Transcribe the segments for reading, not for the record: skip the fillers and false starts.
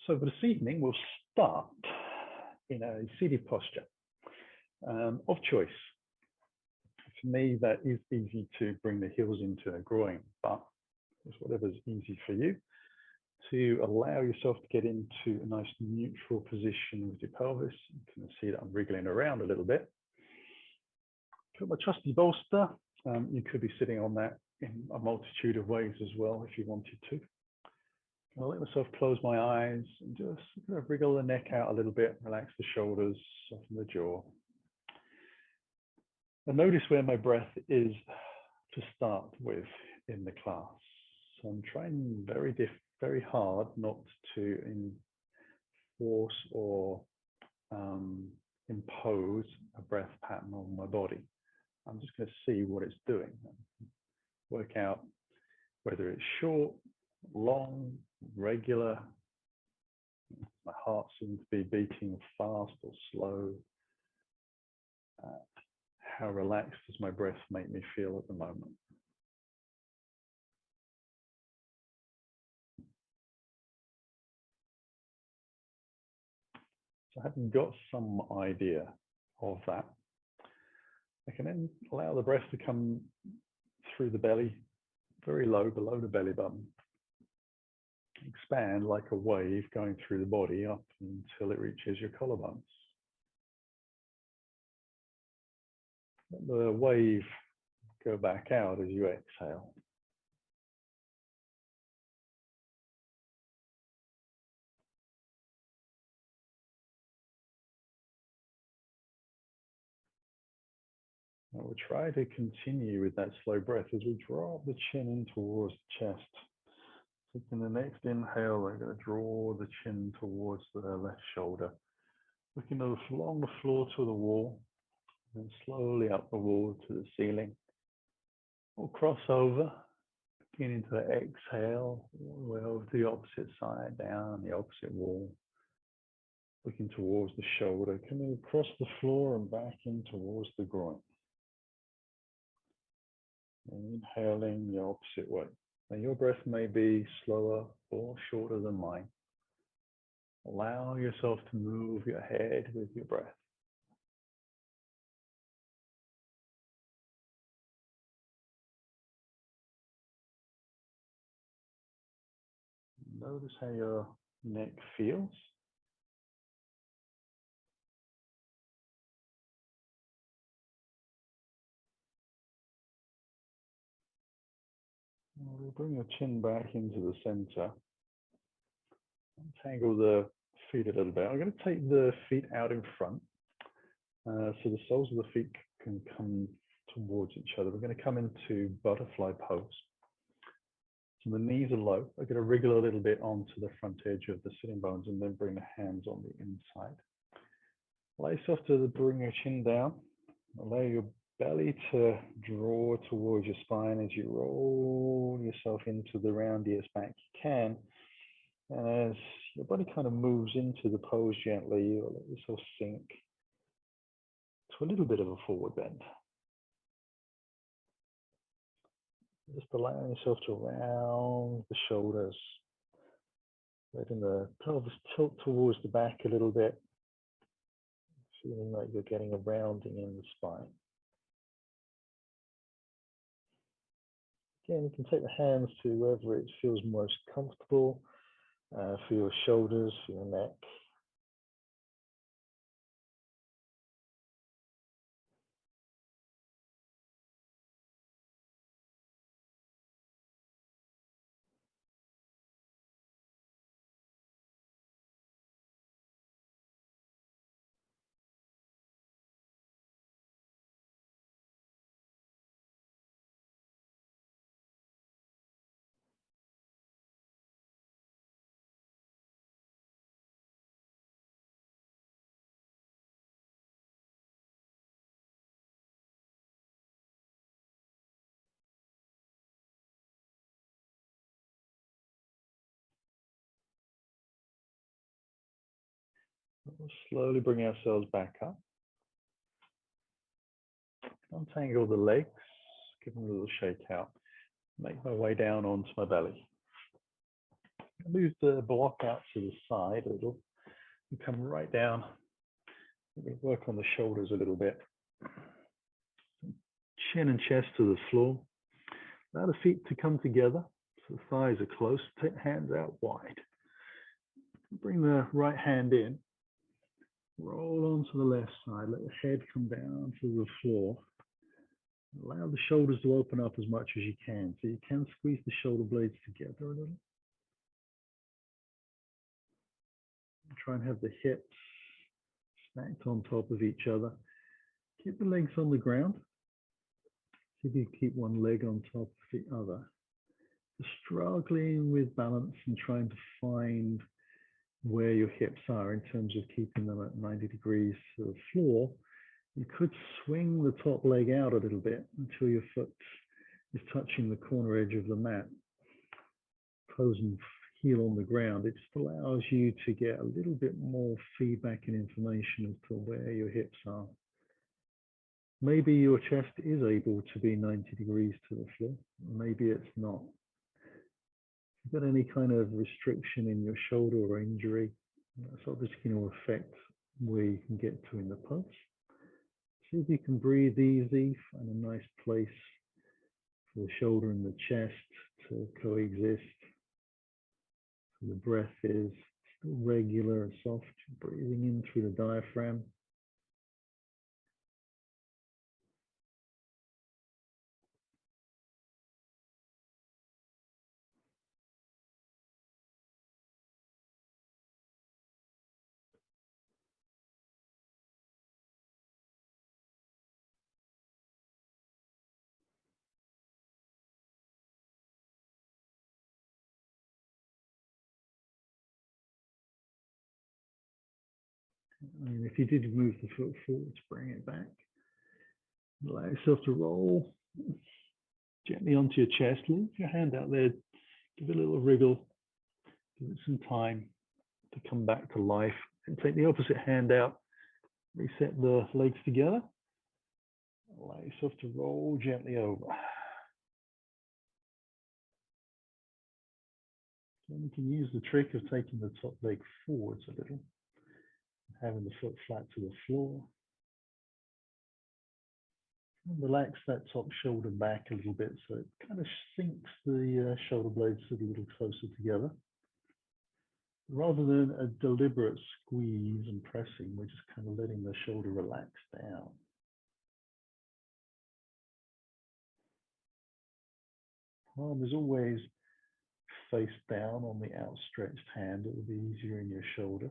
So for this evening, we'll start in a seated posture of choice. For me, that is easy to bring the heels into a groin, but it's whatever's easy for you to allow yourself to get into a nice neutral position with your pelvis. You can see that I'm wriggling around a little bit. Put my trusty bolster. You could be sitting on that in a multitude of ways as well if you wanted to. I'll let myself close my eyes and just wriggle the neck out a little bit, relax the shoulders, soften the jaw. And notice where my breath is to start with in the class. So I'm trying very hard not to enforce or impose a breath pattern on my body. I'm just going to see what it's doing. Work out whether it's short, long, regular. My heart seems to be beating fast or slow. How relaxed does my breath make me feel at the moment? So having got some idea of that, I can then allow the breath to come through the belly, very low, below the belly button. Expand like a wave going through the body up until it reaches your collarbones. Let the wave go back out as you exhale. And we'll try to continue with that slow breath as we drop the chin in towards the chest. In the next inhale, we're going to draw the chin towards the left shoulder, looking along the floor to the wall, and slowly up the wall to the ceiling. We'll cross over, beginning to exhale, all the way over to the opposite side, down the opposite wall, looking towards the shoulder, coming across the floor and back in towards the groin. And inhaling the opposite way. Now your breath may be slower or shorter than mine. Allow yourself to move your head with your breath. Notice how your neck feels. We'll bring your chin back into the center. Untangle the feet a little bit. I'm going to take the feet out in front. So the soles of the feet can come towards each other. We're going to come into butterfly pose. So the knees are low. I'm going to wriggle a little bit onto the front edge of the sitting bones and then bring the hands on the inside. Allow yourself to bring your chin down. Allow your belly to draw towards your spine as you roll yourself into the roundiest back you can. And as your body kind of moves into the pose gently, you'll let yourself sink to a little bit of a forward bend. Just allowing yourself to round the shoulders, letting the pelvis tilt towards the back a little bit, feeling like you're getting a rounding in the spine. Again, you can take the hands to wherever it feels most comfortable, for your shoulders, for your neck. We'll slowly bring ourselves back up. Untangle the legs, give them a little shake out. Make my way down onto my belly. Move the block out to the side a little and come right down. We're going to work on the shoulders a little bit. Chin and chest to the floor. Allow the feet to come together so the thighs are close. Take hands out wide. Bring the right hand in. Roll onto the left side. Let the head come down to the floor. Allow the shoulders to open up as much as you can. So you can squeeze the shoulder blades together a little. Try and have the hips stacked on top of each other. Keep the legs on the ground. See if you keep one leg on top of the other. Struggling with balance and trying to find where your hips are in terms of keeping them at 90 degrees to the floor. You could swing the top leg out a little bit until your foot is touching the corner edge of the mat. Toes and heel on the ground. It just allows you to get a little bit more feedback and information as to where your hips are. Maybe your chest is able to be 90 degrees to the floor. Maybe it's not. If you've got any kind of restriction in your shoulder or injury, that's obviously going to affect where you can get to in the pulse. See if you can breathe easy, find a nice place for the shoulder and the chest to coexist. So the breath is still regular and soft, breathing in through the diaphragm. And if you did move the foot forward, bring it back. Allow yourself to roll gently onto your chest. Leave your hand out there. Give it a little wriggle. Give it some time to come back to life. And take the opposite hand out. Reset the legs together. Allow yourself to roll gently over. Then you can use the trick of taking the top leg forwards a little. Having the foot flat to the floor. And relax that top shoulder back a little bit so it kind of sinks the shoulder blades a little closer together. Rather than a deliberate squeeze and pressing, we're just kind of letting the shoulder relax down. Palm is always face down on the outstretched hand. It will be easier in your shoulder.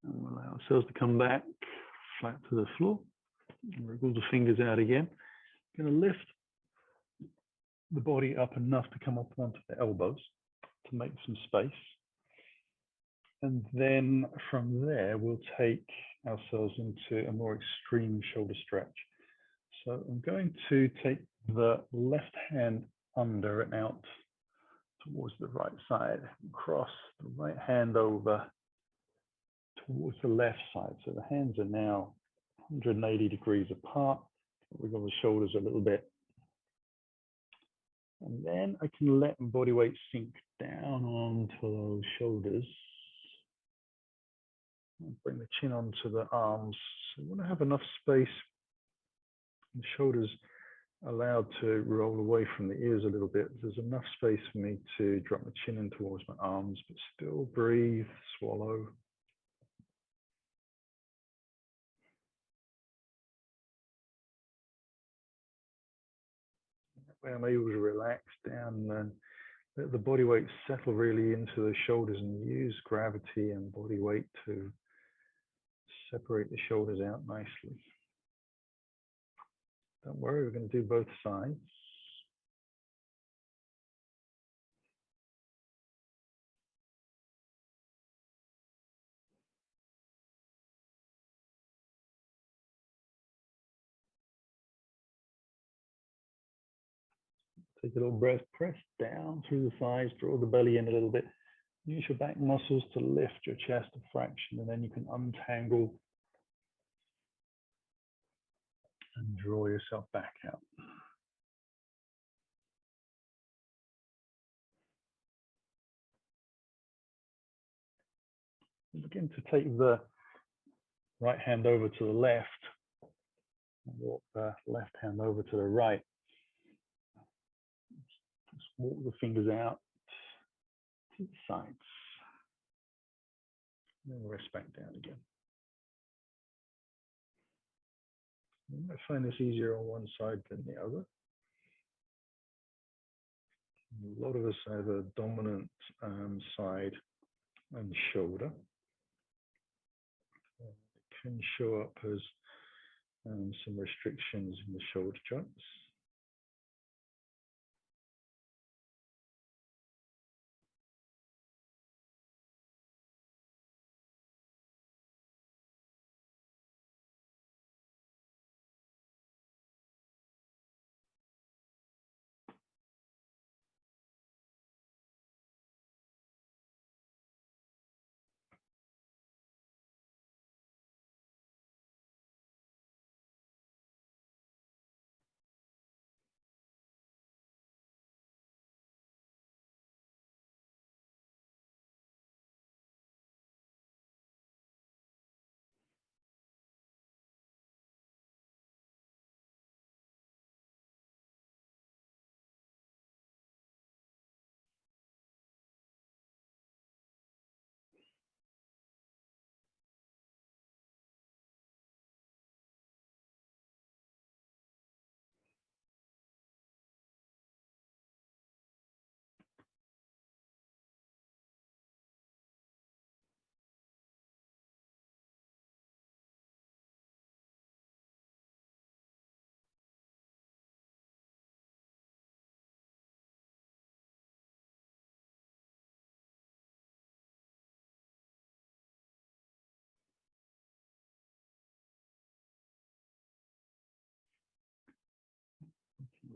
And we'll allow ourselves to come back flat to the floor. And wriggle the fingers out again. Going to lift the body up enough to come up onto the elbows to make some space. And then from there, we'll take ourselves into a more extreme shoulder stretch. So I'm going to take the left hand under and out towards the right side, cross the right hand over towards the left side. So the hands are now 180 degrees apart. Wiggle the shoulders a little bit. And then I can let body weight sink down onto those shoulders. Bring the chin onto the arms. So you want to have enough space. The shoulders allowed to roll away from the ears a little bit. There's enough space for me to drop my chin in towards my arms, but still breathe, swallow. That way I'm able to relax down and let the body weight settle really into the shoulders and use gravity and body weight to separate the shoulders out nicely. Don't worry, we're going to do both sides. Take a little breath, press down through the thighs, draw the belly in a little bit. Use your back muscles to lift your chest a fraction, and then you can untangle and draw yourself back out. Begin to take the right hand over to the left, and walk the left hand over to the right. Just walk the fingers out to the sides. Then rest back down again. You might find this easier on one side than the other. A lot of us have a dominant side and shoulder. It can show up as some restrictions in the shoulder joints.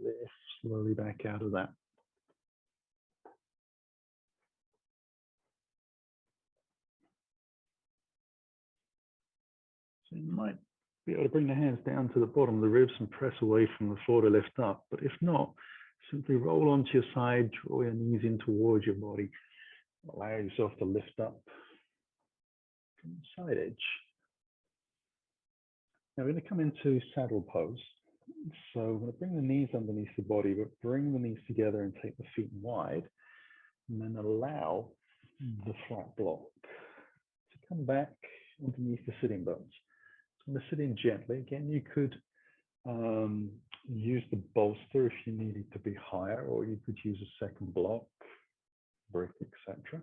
Lift slowly back out of that. So you might be able to bring the hands down to the bottom of the ribs and press away from the floor to lift up. But if not, simply roll onto your side, draw your knees in towards your body. Allow yourself to lift up from the side edge. Now we're going to come into saddle pose. So we're going to bring the knees underneath the body, but bring the knees together and take the feet wide, and then allow the flat block to come back underneath the sitting bones. So I'm going to sit in gently. Again, you could use the bolster if you needed to be higher, or you could use a second block, brick, etc.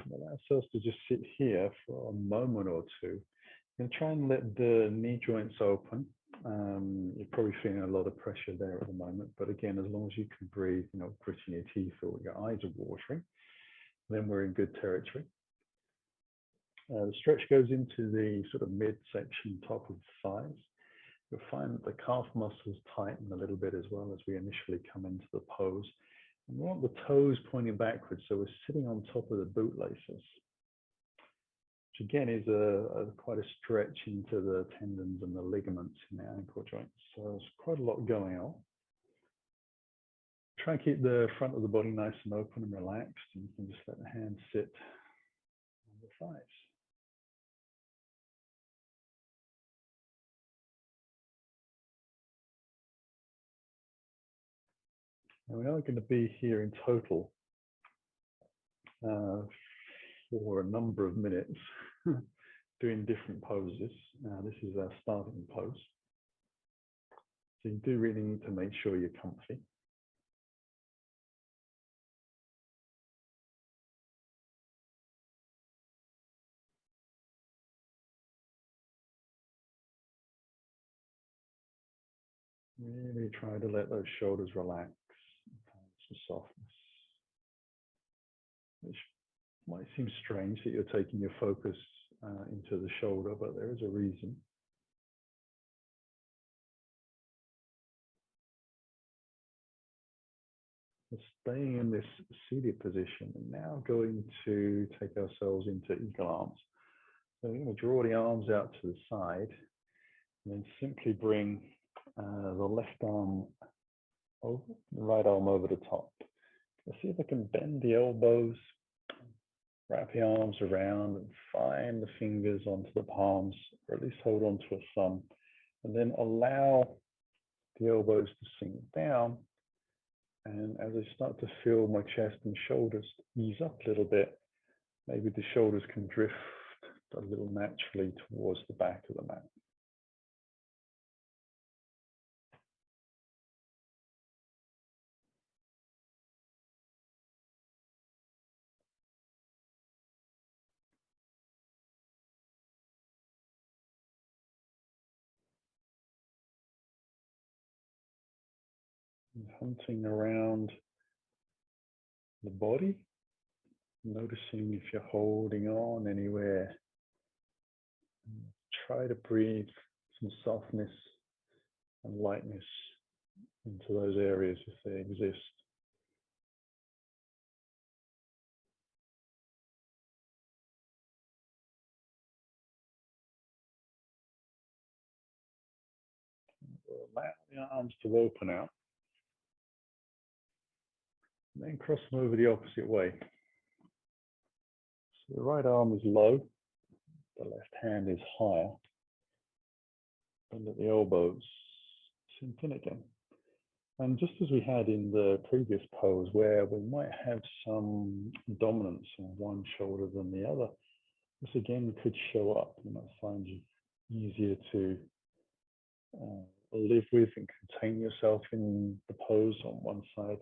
Allow ourselves to just sit here for a moment or two. I'm going to try and let the knee joints open. You're probably feeling a lot of pressure there at the moment, but again, as long as you can breathe, you know, gritting your teeth or your eyes are watering, then we're in good territory. The stretch goes into the sort of midsection, top of the thighs. You'll find that the calf muscles tighten a little bit as well as we initially come into the pose. And we want the toes pointing backwards, so we're sitting on top of the bootlaces, which again is quite a stretch into the tendons and the ligaments in the ankle joints. So there's quite a lot going on. Try and keep the front of the body nice and open and relaxed, and you can just let the hands sit on the thighs. And we are going to be here in total for a number of minutes doing different poses. This is our starting pose. So you do really need to make sure you're comfy. Really try to let those shoulders relax, some softness, which might seem strange that you're taking your focus into the shoulder, but there is a reason. We're staying in this seated position and now going to take ourselves into eagle arms. So we're going to draw the arms out to the side and then simply bring the left arm over, the right arm over the top. Let's see if I can bend the elbows, wrap the arms around and find the fingers onto the palms, or at least hold on to a thumb, and then allow the elbows to sink down. And as I start to feel my chest and shoulders ease up a little bit, maybe the shoulders can drift a little naturally towards the back of the mat. And hunting around the body, noticing if you're holding on anywhere. Try to breathe some softness and lightness into those areas if they exist. Allow the arms to open out. And then cross them over the opposite way. So the right arm is low, the left hand is higher, and let the elbows sink in again. And just as we had in the previous pose where we might have some dominance on one shoulder than the other, this again could show up. You might find it easier to live with and contain yourself in the pose on one side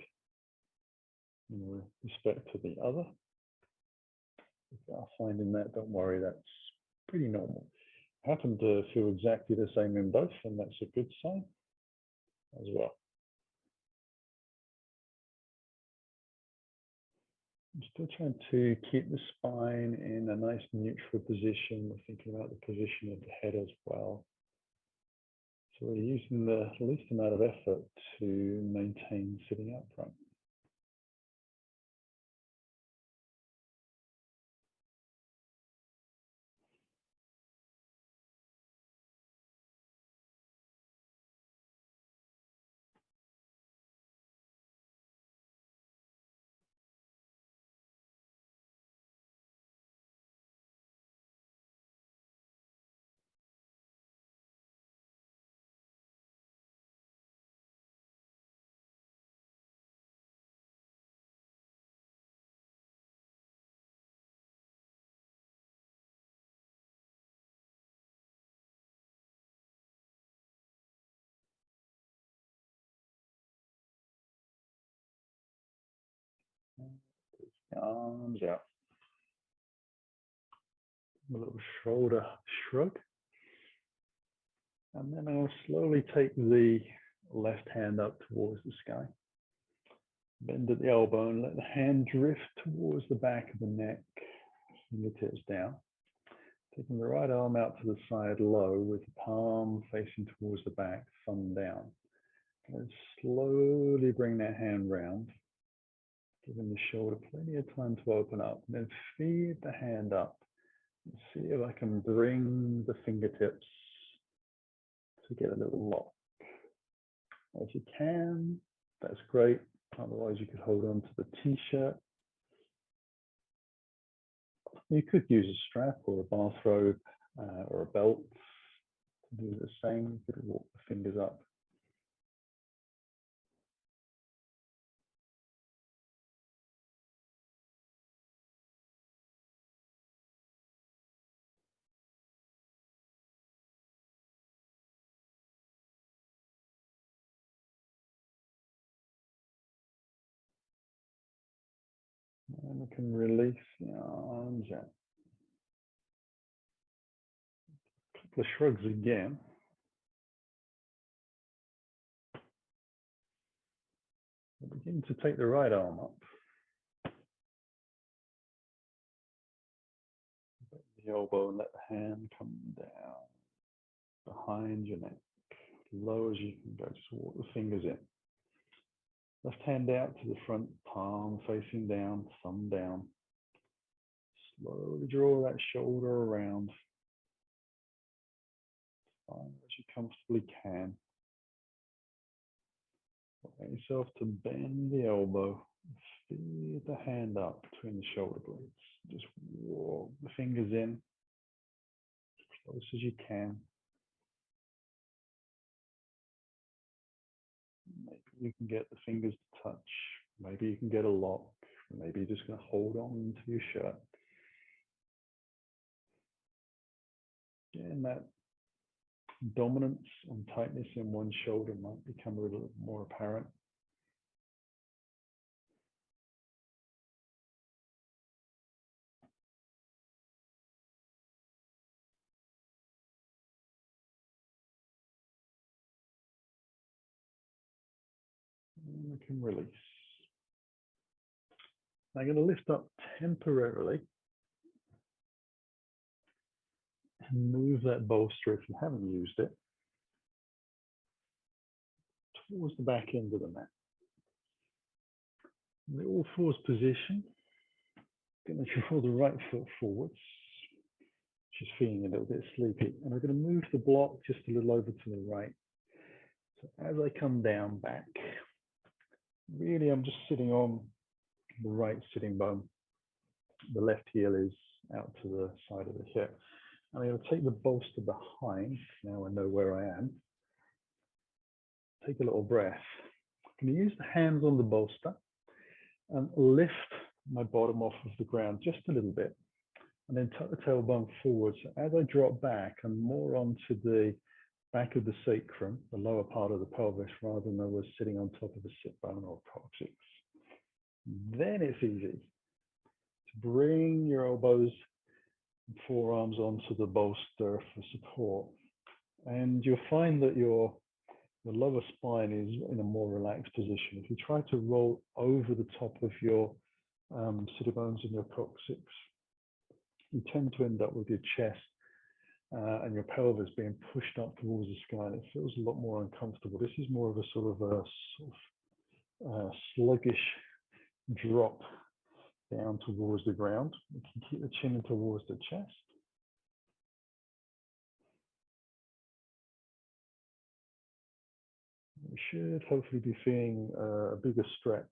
in respect to the other. If you are finding that, don't worry, that's pretty normal. I happen to feel exactly the same in both, and that's a good sign as well. I'm still trying to keep the spine in a nice neutral position. We're thinking about the position of the head as well. So we're using the least amount of effort to maintain sitting upright. Arms out. A little shoulder shrug. And then I'll slowly take the left hand up towards the sky. Bend at the elbow and let the hand drift towards the back of the neck, fingertips down. Taking the right arm out to the side low with the palm facing towards the back, thumb down. And slowly bring that hand round, giving the shoulder plenty of time to open up. And then feed the hand up. And see if I can bring the fingertips to get a little lock. If you can, that's great. Otherwise, you could hold on to the t-shirt. You could use a strap or a bathrobe or a belt to do the same. You could walk the fingers up. And we can release the arms out. A couple of shrugs again. We'll begin to take the right arm up. The elbow and let the hand come down behind your neck. As low as you can go, just walk the fingers in. Left hand out to the front, palm facing down, thumb down. Slowly draw that shoulder around as far as you comfortably can. Allow yourself to bend the elbow, feed the hand up between the shoulder blades. Just walk the fingers in as close as you can. Maybe you can get the fingers to touch. Maybe you can get a lock. Maybe you're just going to hold on to your shirt. Again, that dominance and tightness in one shoulder might become a little more apparent. And we can release. Now I'm going to lift up temporarily and move that bolster, if you haven't used it, towards the back end of the mat. In the all fours position, I'm going to draw the right foot forwards. She's feeling a little bit sleepy, and I'm going to move the block just a little over to the right. So as I come down back, really I'm just sitting on the right sitting bone. The left heel is out to the side of the hip. I'm going to take the bolster behind. Now I know where I am. Take a little breath. I'm going to use the hands on the bolster and lift my bottom off of the ground just a little bit, and then tuck the tailbone forward. So as I drop back, I'm more onto the back of the sacrum, the lower part of the pelvis, rather than I was sitting on top of a sit bone or coccyx. Then it's easy to bring your elbows and forearms onto the bolster for support. And you'll find that your lower spine is in a more relaxed position. If you try to roll over the top of your sit bones and your coccyx, you tend to end up with your chest and your pelvis being pushed up towards the sky, and it feels a lot more uncomfortable. This is more of a sluggish drop down towards the ground. You can keep the chin towards the chest. We should hopefully be feeling a bigger stretch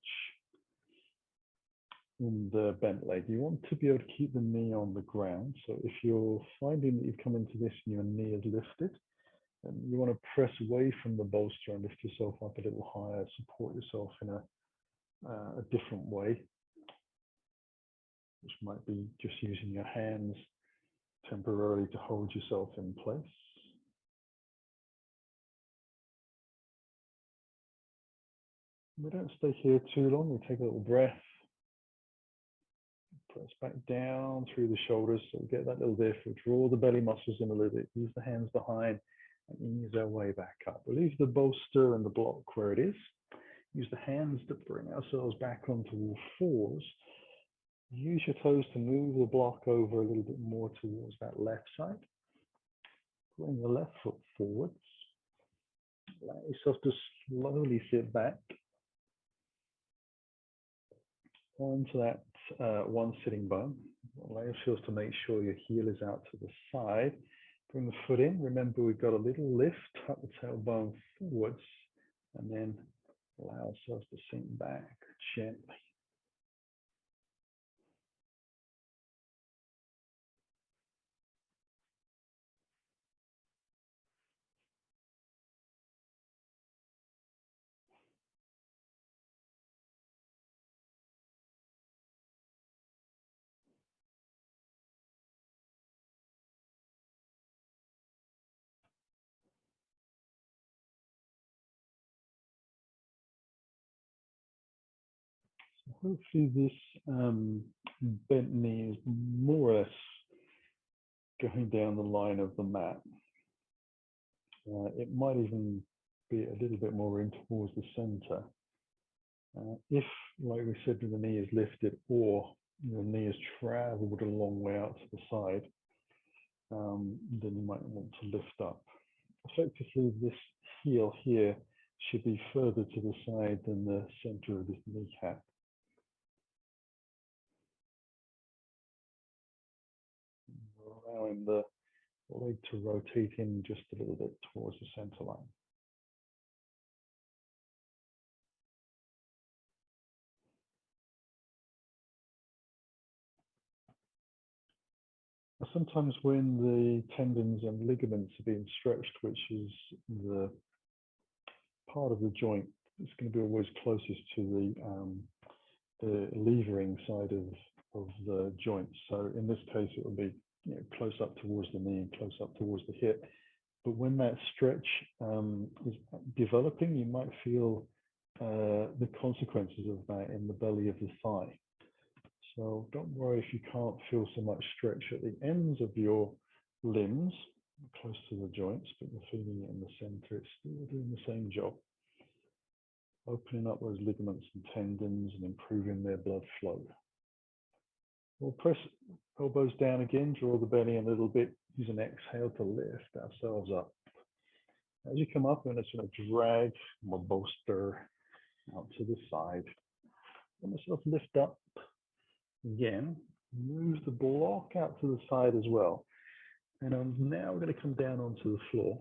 in the bent leg. You want to be able to keep the knee on the ground. So if you're finding that you've come into this and your knee is lifted, then you want to press away from the bolster and lift yourself up a little higher, support yourself in a different way, which might be just using your hands temporarily to hold yourself in place. We don't stay here too long. We take a little breath. Press back down through the shoulders, so we get that little lift. We'll draw the belly muscles in a little bit, use the hands behind, and ease our way back up. We'll leave the bolster and the block where it is. Use the hands to bring ourselves back onto all fours. Use your toes to move the block over a little bit more towards that left side. Bring the left foot forwards. Allow yourself to slowly sit back onto that one sitting bone. Allow yourself to make sure your heel is out to the side. Bring the foot in. Remember, we've got a little lift, tuck the tailbone forwards, and then allow ourselves to sink back gently. Hopefully this bent knee is more or less going down the line of the mat. It might even be a little bit more in towards the center. If, like we said, the knee is lifted or your knee has traveled a long way out to the side, then you might want to lift up. Effectively, this heel here should be further to the side than the center of this kneecap. Allowing the leg to rotate in just a little bit towards the center line. Sometimes when the tendons and ligaments are being stretched, which is the part of the joint that's going to be always closest to the levering side of the joint. So in this case, it will be close up towards the knee and close up towards the hip. But when that stretch is developing, you might feel the consequences of that in the belly of the thigh. So don't worry if you can't feel so much stretch at the ends of your limbs, close to the joints, but you're feeling it in the center. It's still doing the same job, opening up those ligaments and tendons and improving their blood flow. We'll press elbows down again, draw the belly in a little bit, use an exhale to lift ourselves up. As you come up, I'm going to drag my bolster out to the side. Let myself lift up. Again, move the block out to the side as well. And I'm now going to come down onto the floor,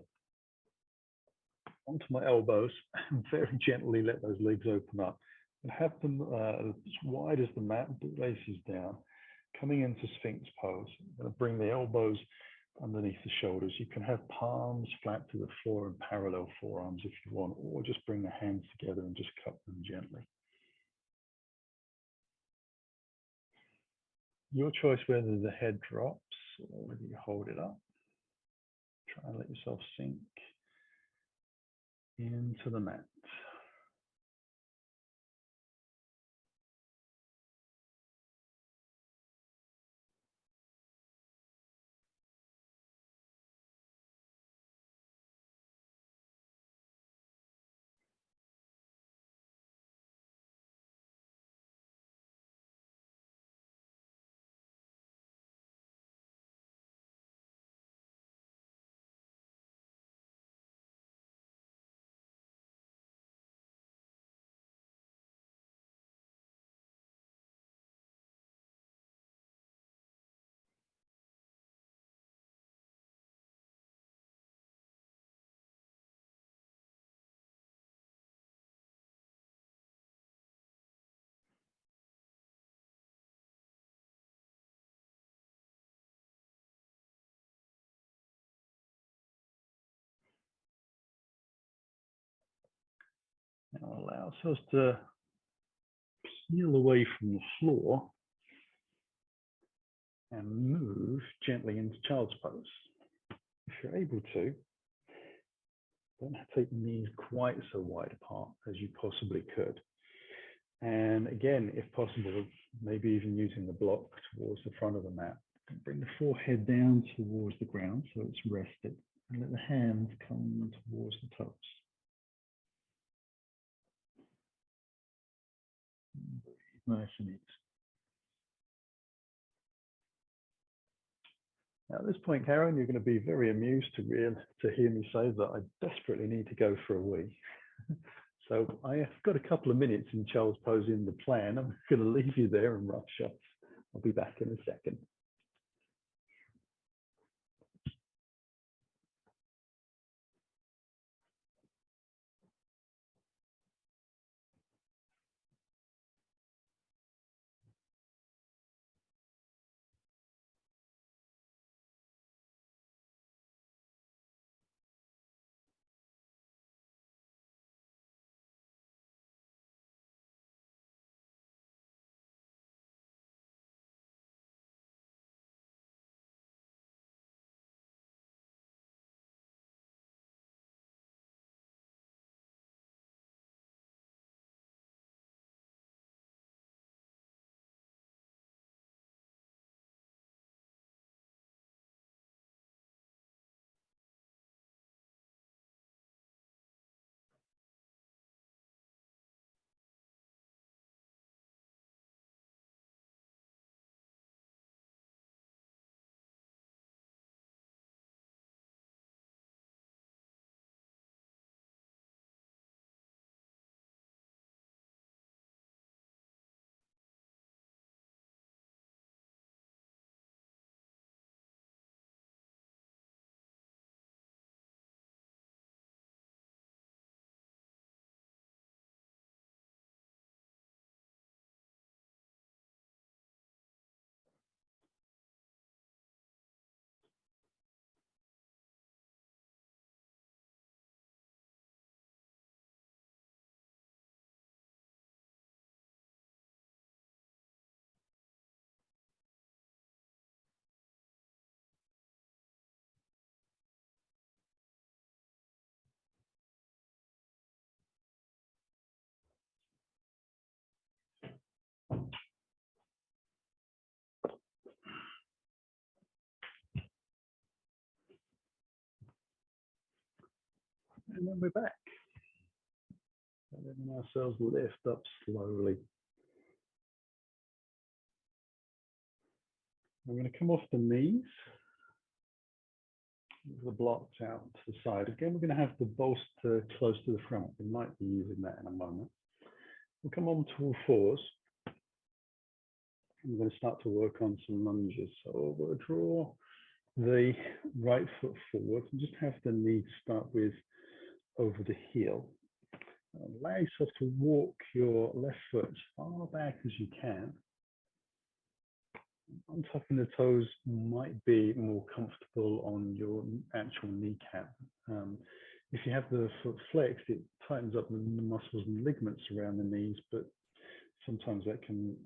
onto my elbows, and very gently let those legs open up. And have them as wide as the mat, laces down, coming into Sphinx pose. I'm going to bring the elbows underneath the shoulders. You can have palms flat to the floor and parallel forearms if you want, or just bring the hands together and just cup them gently. Your choice whether the head drops or whether you hold it up. Try and let yourself sink into the mat. Now allow ourselves to peel away from the floor and move gently into child's pose. If you're able to, don't take the knees quite so wide apart as you possibly could. And again, if possible, maybe even using the block towards the front of the mat. Bring the forehead down towards the ground so it's rested, and let the hands come towards the toes. Nice and easy. Now at this point, Karen, you're going to be very amused to hear me say that I desperately need to go for a wee. So I've got a couple of minutes in child's pose in the plan. I'm going to leave you there and rush off. I'll be back in a second. And then we're back. And then ourselves lift up slowly. We're going to come off the knees. The blocks out to the side. Again, we're going to have the bolster close to the front. We might be using that in a moment. We'll come on to all fours. I'm going to start to work on some lunges. So we'll draw the right foot forward and just have the knee start with over the heel. Allow yourself to walk your left foot as far back as you can. Untucking the toes might be more comfortable on your actual kneecap. If you have the foot flexed, it tightens up the muscles and ligaments around the knees, but sometimes that can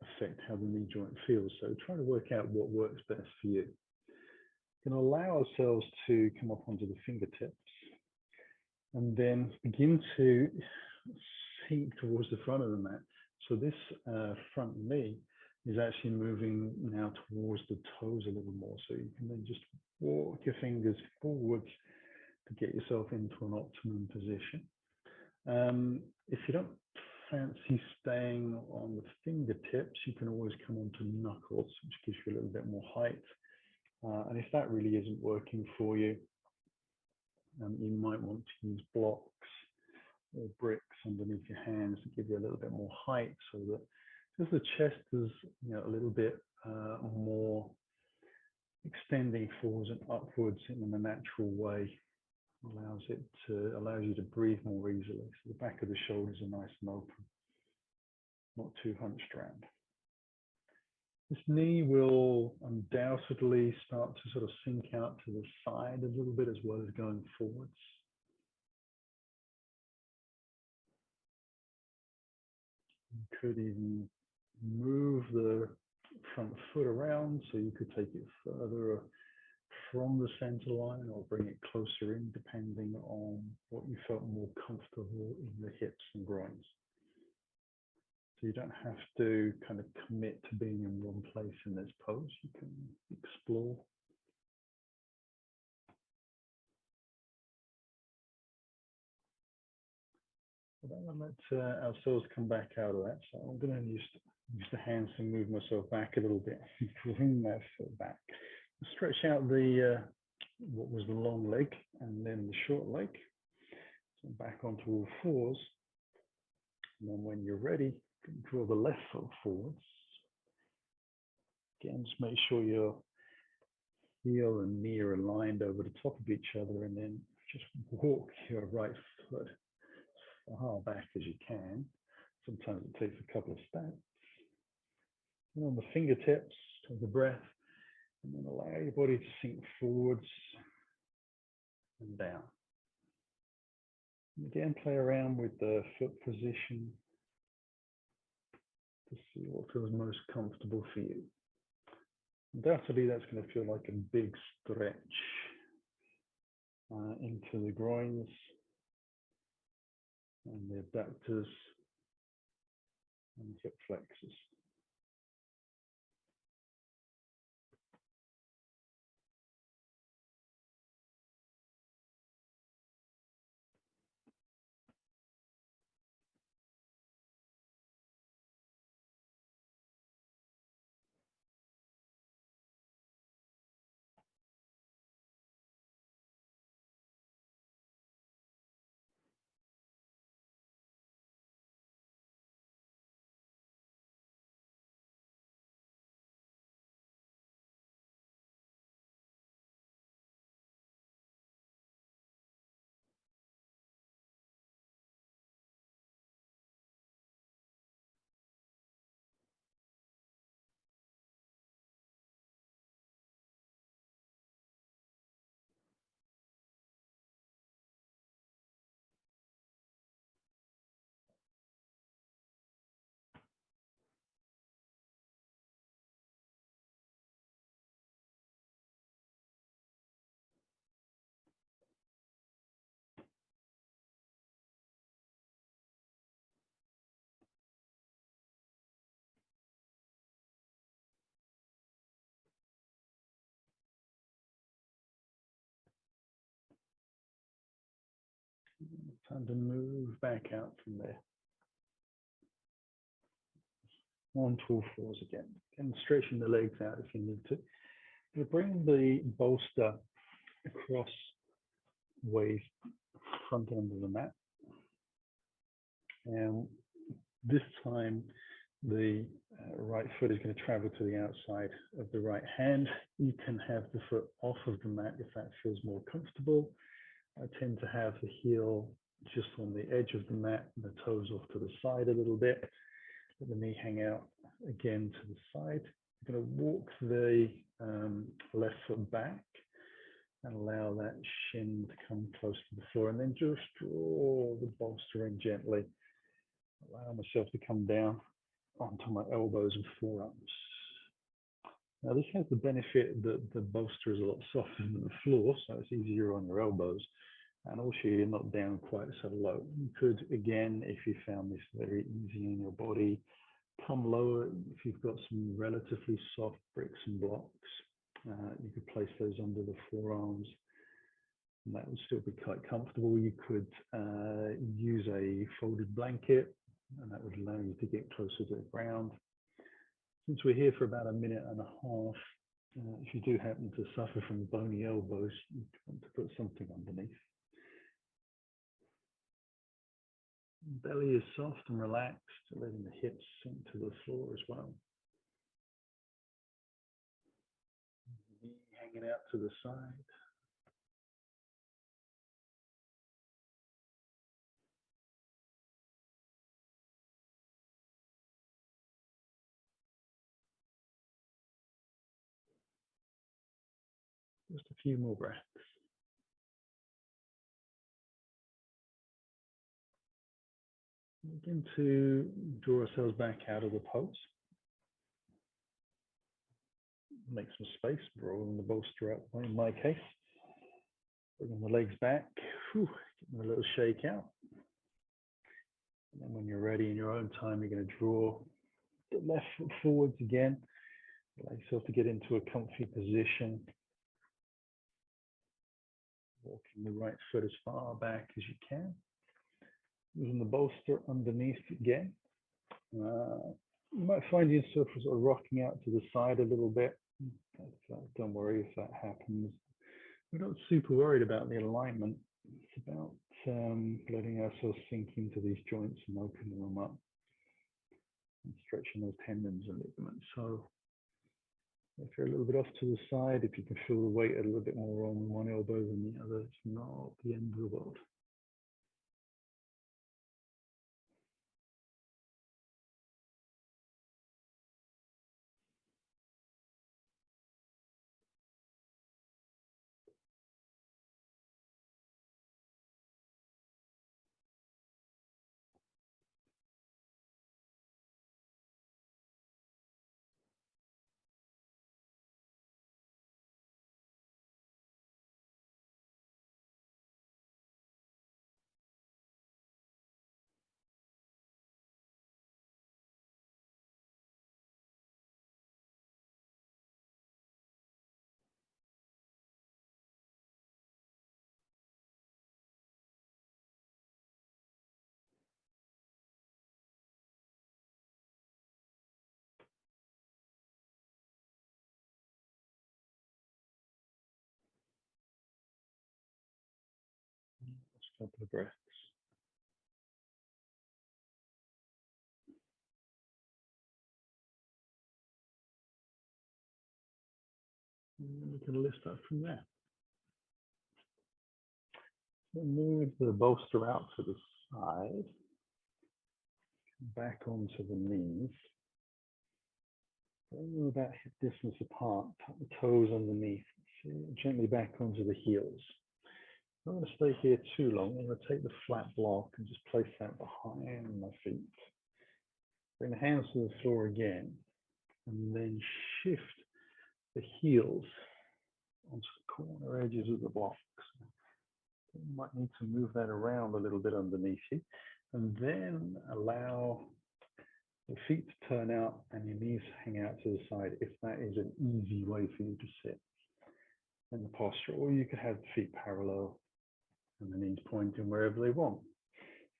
affect how the knee joint feels. So try to work out what works best for you. We're going to allow ourselves to come up onto the fingertips and then begin to sink towards the front of the mat. So this front knee is actually moving now towards the toes a little more. So you can then just walk your fingers forwards to get yourself into an optimum position. If you don't fancy staying on the fingertips, you can always come onto knuckles, which gives you a little bit more height. And if that really isn't working for you, you might want to use blocks or bricks underneath your hands to give you a little bit more height, so that because the chest is a little bit more extending forwards and upwards in a natural way, allows you to breathe more easily. So the back of the shoulders are nice and open, not too hunched around. This knee will undoubtedly start to sort of sink out to the side a little bit as well as going forwards. You could even move the front foot around, so you could take it further from the center line or bring it closer in, depending on what you felt more comfortable in the hips and groins. So you don't have to kind of commit to being in one place in this pose. You can explore. But then I'll let ourselves come back out of that. So I'm going to use the hands to move myself back a little bit, bring that foot back. Stretch out the what was the long leg and then the short leg. So back onto all fours. And then when you're ready, draw the left foot forwards. Again, just make sure your heel and knee are aligned over the top of each other, and then just walk your right foot as far back as you can. Sometimes it takes a couple of steps. And on the fingertips, take the breath, and then allow your body to sink forwards and down. And again, play around with the foot position to see what feels most comfortable for you. Undoubtedly, that's going to feel like a big stretch into the groins and the abductors and the hip flexors. Time to move back out from there. On to all fours again. And stretching the legs out if you need to. We'll bring the bolster across waist front end of the mat. And this time, the right foot is going to travel to the outside of the right hand. You can have the foot off of the mat if that feels more comfortable. I tend to have the heel just on the edge of the mat and the toes off to the side a little bit. Let the knee hang out again to the side. I'm going to walk the left foot back and allow that shin to come close to the floor, and then just draw the bolster in gently. Allow myself to come down onto my elbows and forearms. Now this has the benefit that the bolster is a lot softer than the floor, so it's easier on your elbows, and also you're not down quite so low. You could, again, if you found this very easy on your body, come lower. If you've got some relatively soft bricks and blocks, you could place those under the forearms, and that would still be quite comfortable. You could use a folded blanket, and that would allow you to get closer to the ground. Since we're here for about a minute and a half, if you do happen to suffer from bony elbows, you want to put something underneath. Belly is soft and relaxed, letting the hips sink to the floor as well. Knee hanging out to the side. Just a few more breaths. Begin to draw ourselves back out of the pose. Make some space, rolling the bolster up in my case. Bringing the legs back, getting a little shake out. And then when you're ready in your own time, you're going to draw the left foot forwards again. Allow yourself to get into a comfy position. Walking the right foot as far back as you can. Using the bolster underneath again. You might find yourself sort of rocking out to the side a little bit. Don't worry if that happens. We're not super worried about the alignment. It's about letting ourselves sink into these joints and opening them up and stretching those tendons and ligaments. So if you're a little bit off to the side, if you can feel the weight a little bit more on one elbow than the other, it's not the end of the world. Just a couple of breaths. And we can lift up from there. So move the bolster out to the side, back onto the knees. Bring about hip distance apart, tuck the toes underneath, gently back onto the heels. I'm not going to stay here too long. I'm going to take the flat block and just place that behind my feet. Bring the hands to the floor again, and then shift the heels onto the corner edges of the blocks. You might need to move that around a little bit underneath you, and then allow the feet to turn out and your knees hang out to the side if that is an easy way for you to sit in the posture. Or you could have the feet parallel and the knees pointing wherever they want.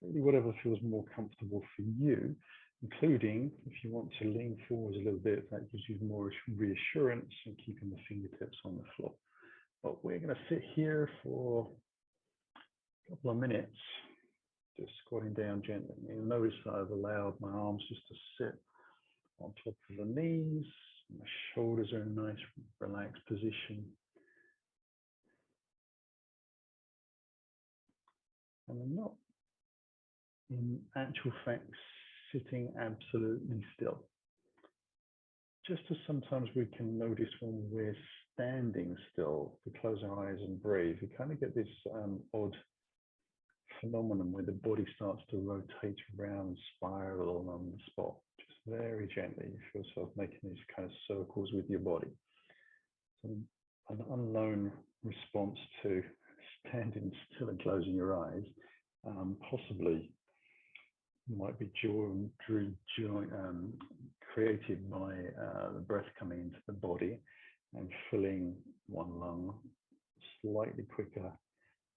really whatever feels more comfortable for you, including if you want to lean forward a little bit, that gives you more reassurance and keeping the fingertips on the floor. But we're going to sit here for a couple of minutes, just squatting down gently. You'll notice that I've allowed my arms just to sit on top of the knees. My shoulders are in a nice relaxed position. And I'm not, in actual fact, sitting absolutely still. Just as sometimes we can notice when we're standing still, we close our eyes and breathe, we kind of get this odd phenomenon where the body starts to rotate around and spiral on the spot. Just very gently, you feel yourself making these kind of circles with your body. So an unknown response to standing still and closing your eyes, possibly might be created by the breath coming into the body and filling one lung slightly quicker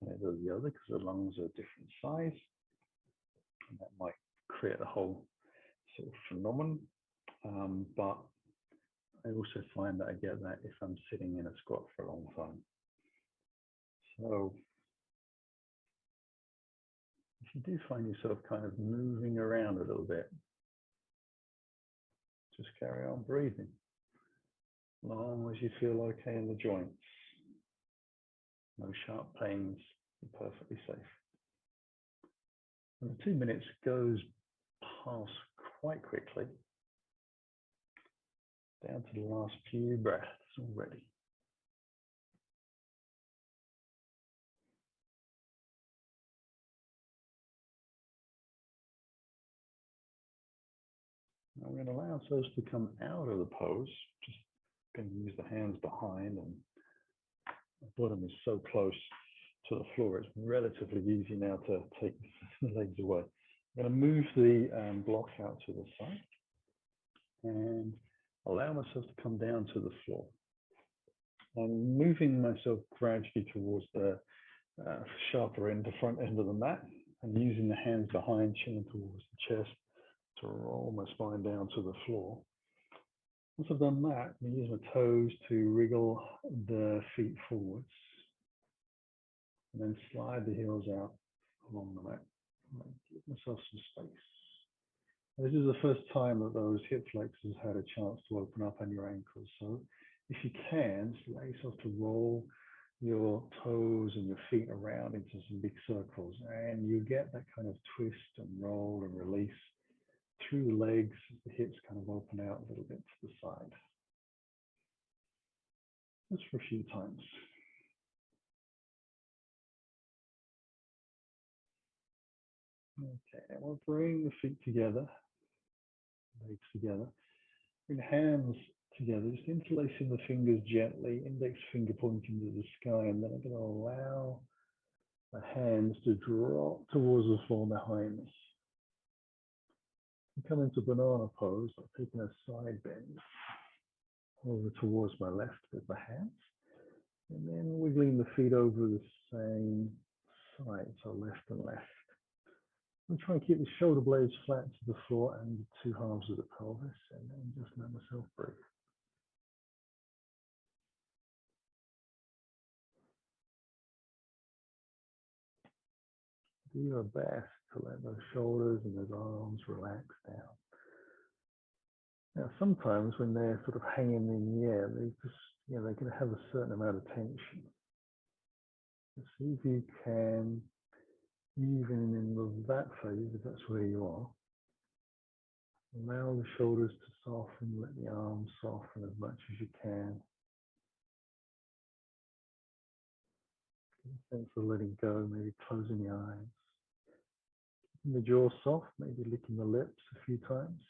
than the other, because the lungs are different size, and that might create a whole sort of phenomenon. But I also find that I get that if I'm sitting in a squat for a long time. So if you do find yourself kind of moving around a little bit, just carry on breathing, as long as you feel okay in the joints. No sharp pains, you're perfectly safe. And the 2 minutes goes past quite quickly, down to the last few breaths already. Now we're going to allow ourselves to come out of the pose, just going to use the hands behind, and the bottom is so close to the floor, it's relatively easy now to take the legs away. I'm going to move the block out to the side and allow myself to come down to the floor. I'm moving myself gradually towards the sharper end, the front end of the mat, and using the hands behind, chin towards the chest to roll my spine down to the floor. Once I've done that, I use my toes to wriggle the feet forwards, and then slide the heels out along the mat. Give myself some space. This is the first time that those hip flexors had a chance to open up on your ankles. So if you can, just allow yourself to roll your toes and your feet around into some big circles, and you get that kind of twist and roll and release through the legs. The hips kind of open out a little bit to the side. Just for a few times. Okay, and we'll bring the feet together, legs together, bring the hands together, just interlacing the fingers gently, index finger pointing to the sky, and then I'm going to allow the hands to drop towards the floor behind me. Come into banana pose by taking a side bend over towards my left with the hands, and then wiggling the feet over the same side, so left and left. I'm trying to keep the shoulder blades flat to the floor and the two halves of the pelvis, and then just let myself breathe. Do your best to let those shoulders and those arms relax down. Now, sometimes when they're sort of hanging in the air, they just, they're going to have a certain amount of tension. So see if you can, even in that phase, if that's where you are, allow the shoulders to soften, let the arms soften as much as you can. Get a sense of letting go, maybe closing the eyes. Keeping the jaw soft, maybe licking the lips a few times.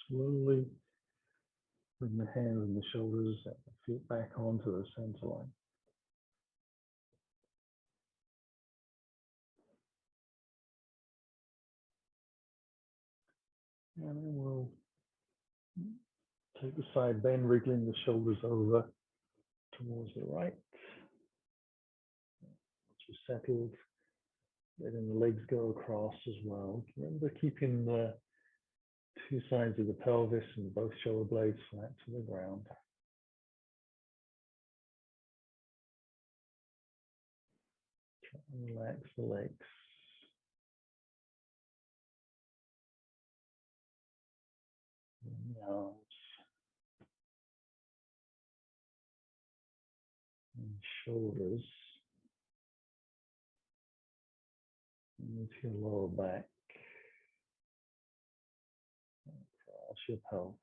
Slowly bring the hands and the shoulders and the feet back onto the center line. And then we'll take the side bend, wriggling the shoulders over towards the right. Once you're settled, letting the legs go across as well. Remember keeping the two sides of the pelvis and both shoulder blades flat to the ground. Try and relax the legs. And the arms. And shoulders. And into your lower back. Across your pelvis.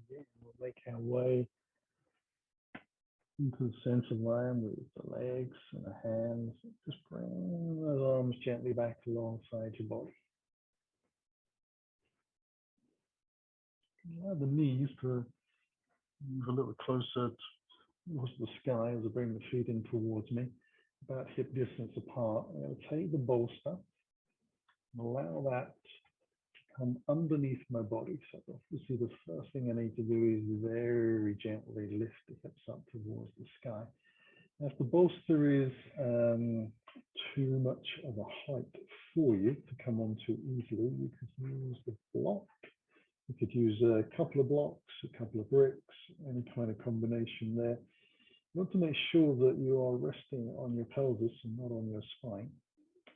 Again, we'll make our way into the center line with the legs and the hands. Just bring those arms gently back alongside your body. Allow the knees to move a little closer towards the sky as I bring the feet in towards me, about hip distance apart. I'm going to take the bolster and allow that to come underneath my body. So obviously the first thing I need to do is very gently lift the hips up towards the sky. If the bolster is too much of a height for you to come onto easily, you could use the block. You could use a couple of blocks, a couple of bricks, any kind of combination there. You want to make sure that you are resting on your pelvis and not on your spine.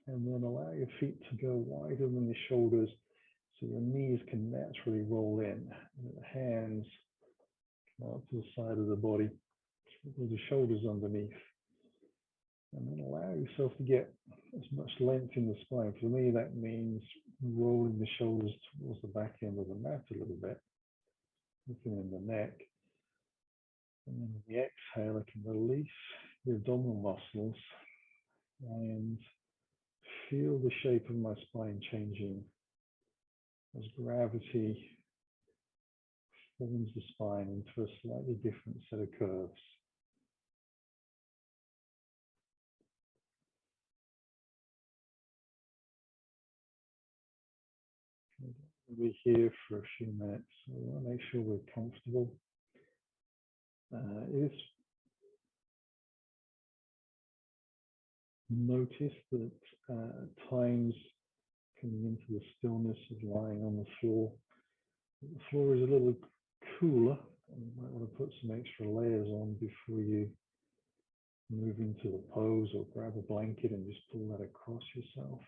And then allow your feet to go wider than your shoulders so your knees can naturally roll in. And the hands come out to the side of the body with the shoulders underneath. And then allow yourself to get as much length in the spine. For me, that means rolling the shoulders towards the back end of the mat a little bit, looking in the neck. And then with the exhale, I can release the abdominal muscles and feel the shape of my spine changing as gravity forms the spine into a slightly different set of curves. We'll be here for a few minutes, so we want to make sure we're comfortable. Notice that at times coming into the stillness of lying on the floor is a little cooler, and you might want to put some extra layers on before you move into the pose, or grab a blanket and just pull that across yourself.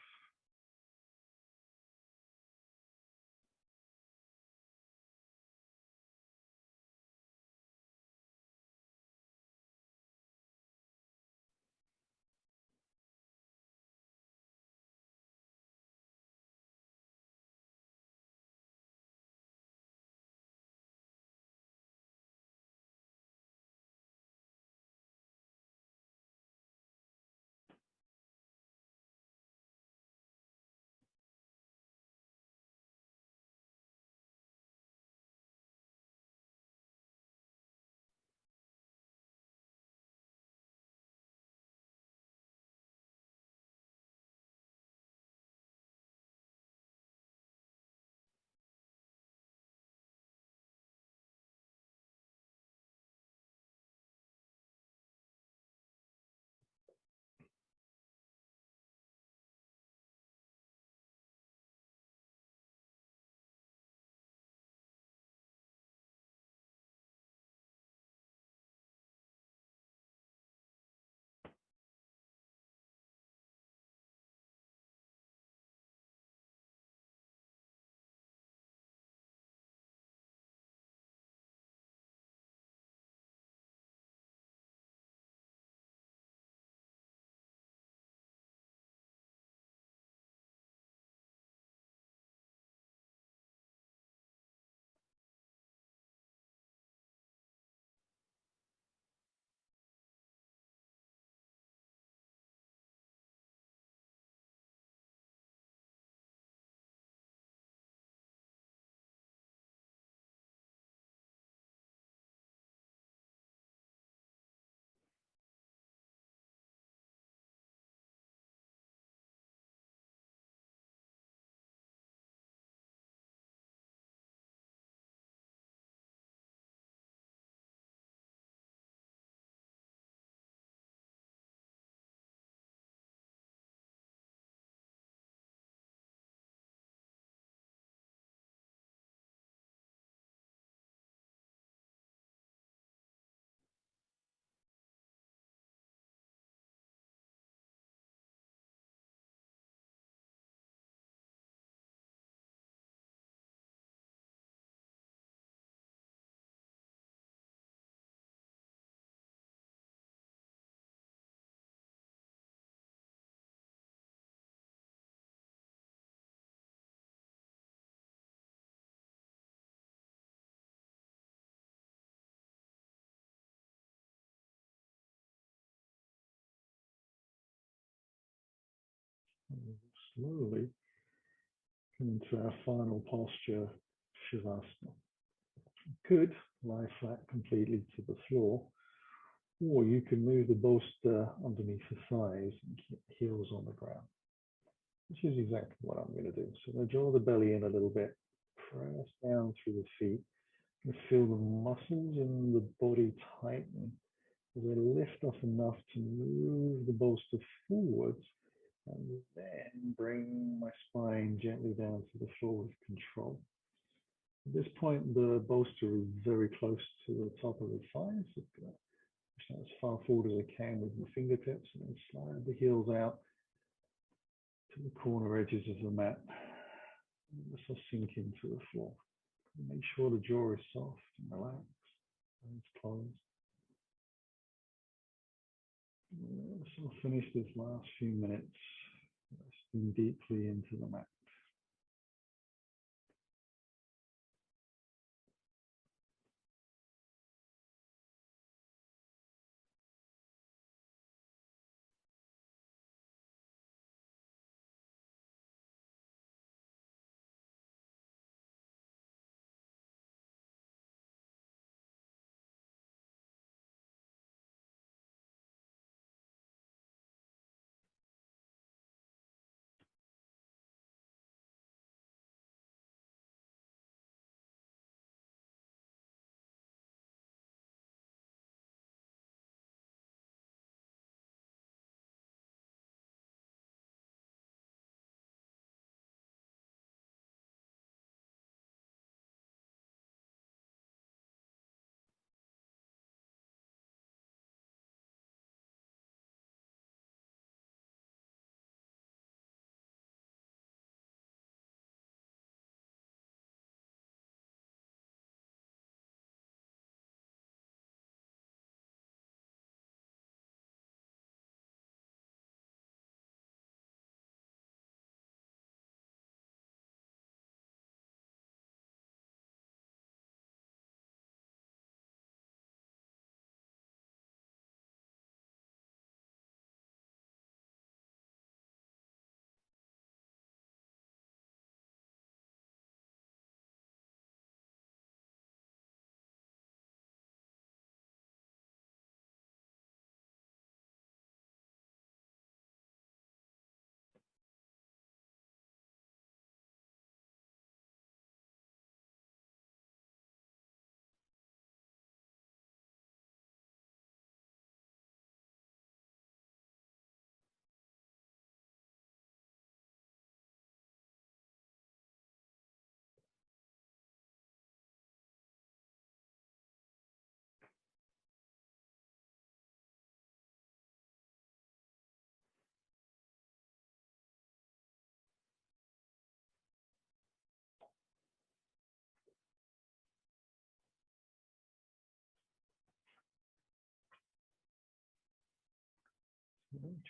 slowly come into our final posture, Shavasana. Could lie flat completely to the floor, or you can move the bolster underneath the thighs and keep the heels on the ground, which is exactly what I'm going to do. So I'm going to draw the belly in a little bit, press down through the feet, and feel the muscles in the body tighten as I lift off enough to move the bolster forwards, and then bring my spine gently down to the floor with control. At this point, the bolster is very close to the top of the thighs. So push that as far forward as I can with my fingertips, and then slide the heels out to the corner edges of the mat. This will sink into the floor. Make sure the jaw is soft and relaxed, and it's closed. So I'll finish this last few minutes resting deeply into the mat.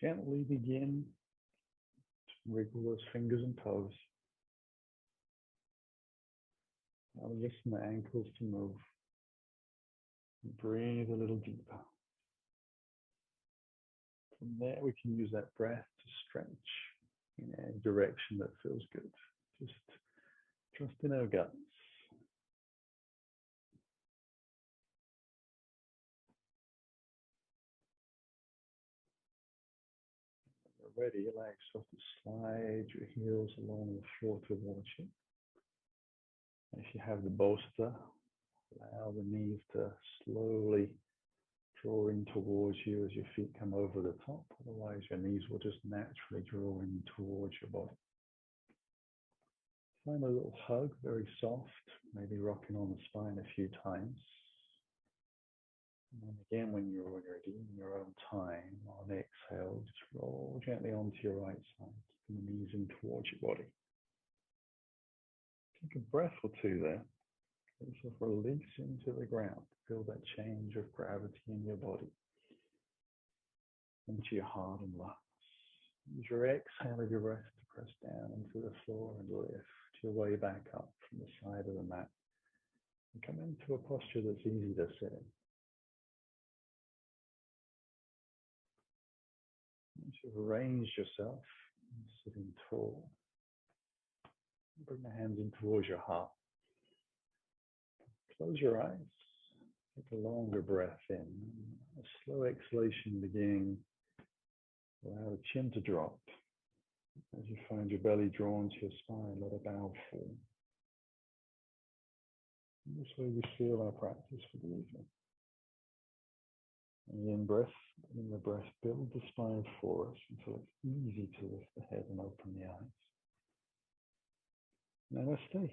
Gently begin to wriggle those fingers and toes. I'll listen the ankles to move. Breathe a little deeper. From there, we can use that breath to stretch in a direction that feels good. Just trust in our guts. When you're ready, allow yourself to slide your heels along the floor towards you. If you have the bolster, allow the knees to slowly draw in towards you as your feet come over the top. Otherwise, your knees will just naturally draw in towards your body. Find a little hug, very soft, maybe rocking on the spine a few times. And then again, when you're ready, in your own time, on exhale, just roll gently onto your right side, keeping the knees in towards your body. Take a breath or two there. Let yourself release into the ground. Feel that change of gravity in your body, into your heart and lungs. Use your exhale of your breath to press down into the floor and lift your way back up from the side of the mat. And come into a posture that's easy to sit in. Once you've arranged yourself, Sitting tall. Bring the hands in towards your heart. Close your eyes. Take a longer breath in. A slow exhalation beginning. Allow the chin to drop. As you find your belly drawn to your spine, let a bow fall. And this way we feel our practice for the evening. And the in the breath, build the spine for us until it's easy to lift the head and open the eyes. Namaste.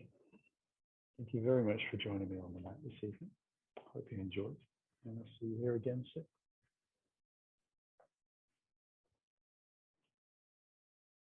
Thank you very much for joining me on the mat this evening. Hope you enjoyed. And I'll see you here again soon.